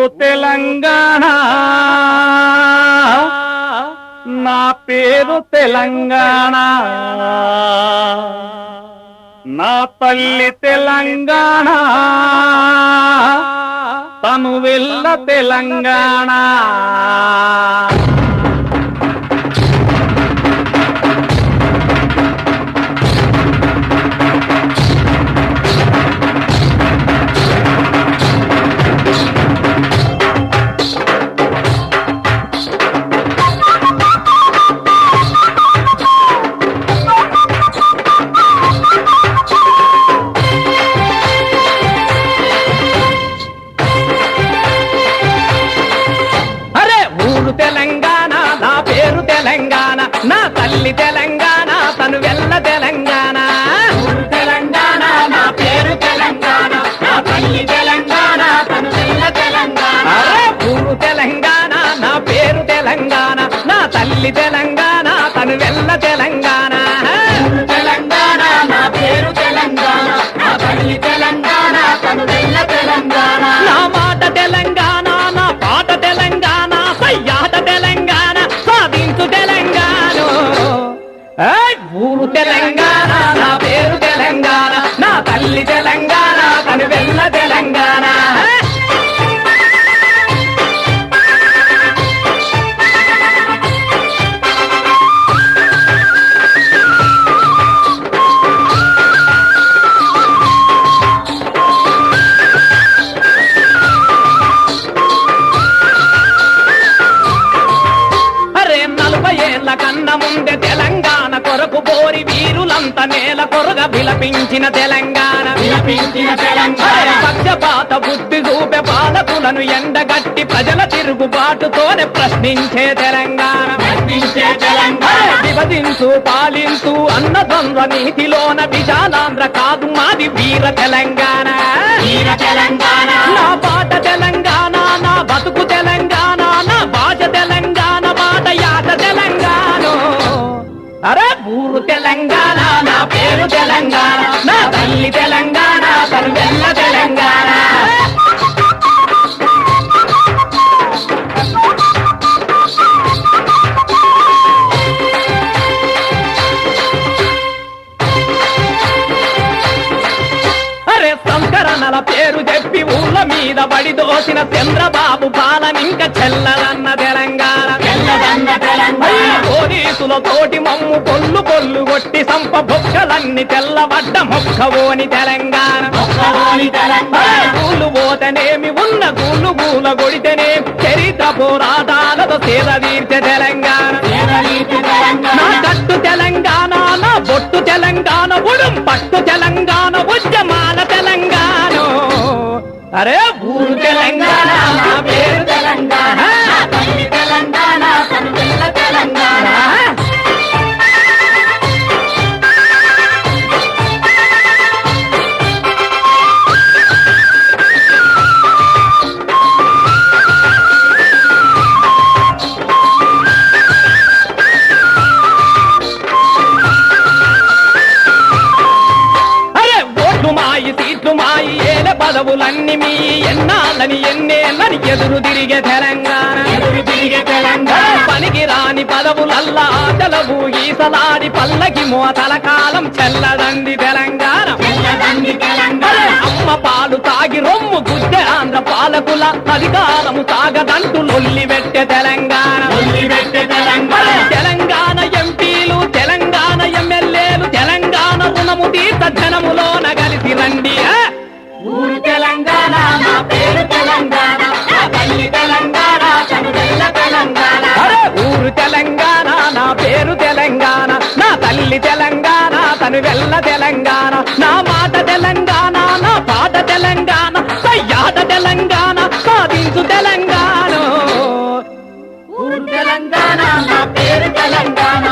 ఊరు తెలంగాణ, నా పేరు తెలంగాణ, నా తల్లి తెలంగాణ, తను వెళ్ళ తెలంగాణ. తెలంగాణ, నా పేరు తెలంగాణ, నా తల్లి తెలంగాణ, తను వెళ్ళ తెలంగాణ. తెలంగాణ, నా పేరు తెలంగాణ, నా తల్లి తెలంగాణ, తను వెళ్ళ తెలంగాణ. ఊరు తెలంగాణ, నా పేరు తెలంగాణ, నా తల్లి తెలంగాణ, తను వెళ్ళ తెలంగాణ. తెలంగాణ, నా పేరు తెలంగాణ, నా తల్లి తెలంగాణ, తను వెళ్ళ తెలంగాణ. నా మాట తెలంగాణ, నా పాట తెలంగాణ, సయ్యాట తెలంగాణ, సాధించు తెలంగాణ. ఊరు తెలంగాణ, నా పేరు తెలంగాణ, నా తల్లి తెలంగాణ, తను వెళ్ళ తెలంగాణ. కన్న ముందే తెలంగాణ కొరకు పోరి వీరులంతా నేల కొరగ విలపించిన తెలంగాణ, విలపించిన తెలంగాణ. పక్షపాత బుద్ధి చూపే పాలకులను ఎండగట్టి ప్రజల తిరుగుబాటుతోనే ప్రశ్నించే తెలంగాణ, ప్రశ్నించే తెలంగాణ. విభజించు పాలించు అన్న ద్వంద్వ నీతిలోన విశాలాంధ్ర కాదు మాది వీర తెలంగాణ, వీర తెలంగాణ. నా పాట తెలంగాణ, నా బతుకు తెలంగాణ, నా భాష తెలంగాణ, మాట యాట తెలంగాణ. అరే ఊరు తెలంగాణ, నా పేరు తెలంగాణ, నా తల్లి తెలంగాణ, తను వెళ్ళ తెలంగాణ. అరే సంస్కరణల పేరు చెప్పి ఊళ్ళ మీద బడి దోసిన చంద్రబాబు పాలన ఇంకా చెల్లదన్న తెలంగాణ, తెల్లదన్న తెలంగాణ. పోలీసుల తోటి మమ్ము పొల్లు పొల్లు కొట్టి సంప బొక్కలన్నీ తెల్లబడ్డ మొక్కవోని తెలంగాణ, ఒక్కరోని తెలంగాణ. గూళ్ళు పోతేనేమి ఉన్న గూళ్ళు గూల కొడితేనే చరిత్ర పోరాటాలతో సేద తీర్చే తెలంగాణ, పేదరీతి తెలంగాణ. నా కట్టు తెలంగాణ, నా బొట్టు తెలంగాణ, ఉడుం పట్టు తెలంగాణ, ఉద్యమాల తెలంగాణ. అరే ఊరు తెలంగాణ, నా పేరు తెలంగాణ, నా తల్లి తెలంగాణ, తను వెళ్ళ తెలంగాణ. సీట్లు మాయి ఏల పదవులన్నీ మీ ఎన్నాళ్ళని ఎన్నేళ్ళని ఎదురు తిరిగే తెలంగాణ, ఎదురు తిరిగే తెలంగాణ. పనికి రాని పదవులల్లా ఆటలవు ఈసలాడి పల్లకి మోతల కాలం చెల్లదండి తెలంగాణ, తెల్లదండి తెలంగాణ. అమ్మ పాలు తాగి రొమ్ము గుద్దె ఆంధ్ర పాలకుల అధికారము తాగదంటూ లొల్లి పెట్టే తెలంగాణ, వదిలిపెట్టే తెలంగాణ. తెలంగాణ ఎంపీలు, తెలంగాణ ఎమ్మెల్యేలు, తెలంగాణ రుణము తీర్చ జనములోన కలిసి రండి. ఊరు తెలంగాణ, నా పేరు తెలంగాణ, నా తల్లి తెలంగాణ, తను వెళ్ళ తెలంగాణ. అరే ఊరు తెలంగాణ, నా పేరు తెలంగాణ, నా తల్లి తెలంగాణ, తను వెళ్ళ తెలంగాణ. నా మాట తెలంగాణ, నా పాట తెలంగాణ, సయ్యాట తెలంగాణ, సాధించు తెలంగాణ. ఊరు తెలంగాణ, నా పేరు తెలంగాణ,